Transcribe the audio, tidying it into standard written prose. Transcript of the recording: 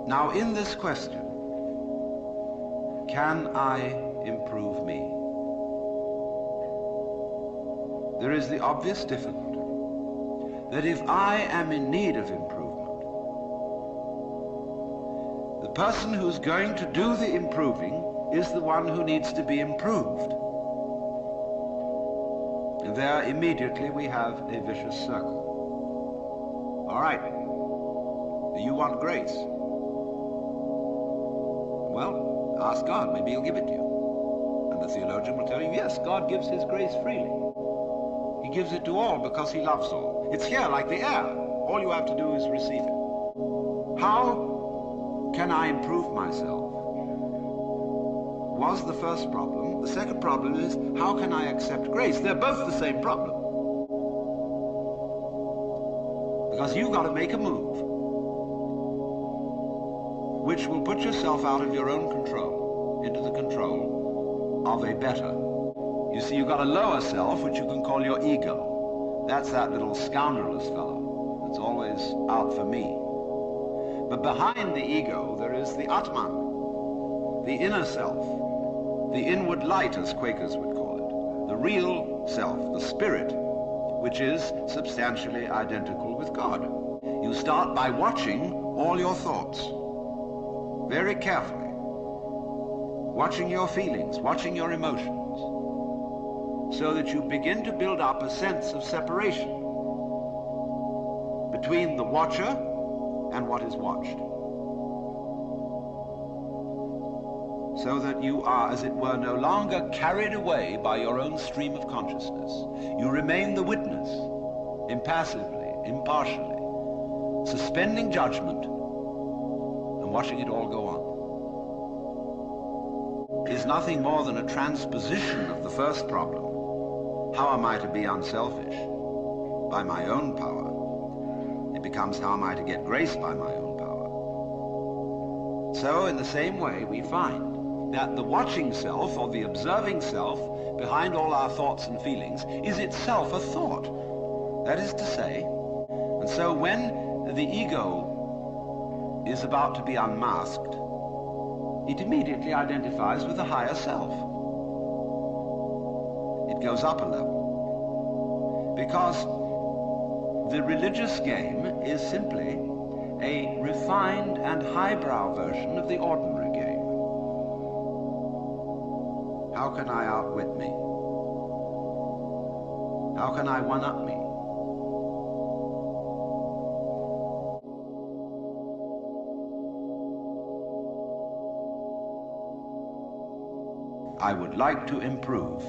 Now, in this question, can I improve me? There is the obvious difficulty that if I am in need of improvement, the person who's going to do the improving is the one who needs to be improved. And there immediately we have a vicious circle. All right, you want grace? Well, ask God, maybe he'll give it to you. And the theologian will tell you, yes, God gives his grace freely. He gives it to all because he loves all. It's here like the air. All you have to do is receive it. How can I improve myself? Was the first problem. The second problem is, how can I accept grace? They're both the same problem. Because you've got to make a move which will put yourself out of your own control into the control of a better. You see, you've got a lower self, which you can call your ego. That's that little scoundrelous fellow that's always out for me. But behind the ego, there is the Atman, the inner self, the inward light, as Quakers would call it, the real self, the spirit, which is substantially identical with God. You start by watching all your thoughts very carefully, watching your feelings, watching your emotions, so that you begin to build up a sense of separation between the watcher and what is watched. So that you are, as it were, no longer carried away by your own stream of consciousness. You remain the witness, impassively, impartially, suspending judgment and watching it all go on. It is nothing more than a transposition of the first problem. How am I to be unselfish? By my own power. It becomes, how am I to get grace by my own power? So, in the same way, we find that the watching self, or the observing self, behind all our thoughts and feelings, is itself a thought. That is to say, and so when the ego is about to be unmasked, it immediately identifies with the higher self. It goes up a level. Because the religious game is simply a refined and highbrow version of the ordinary game. How can I outwit me? How can I one-up me? I would like to improve.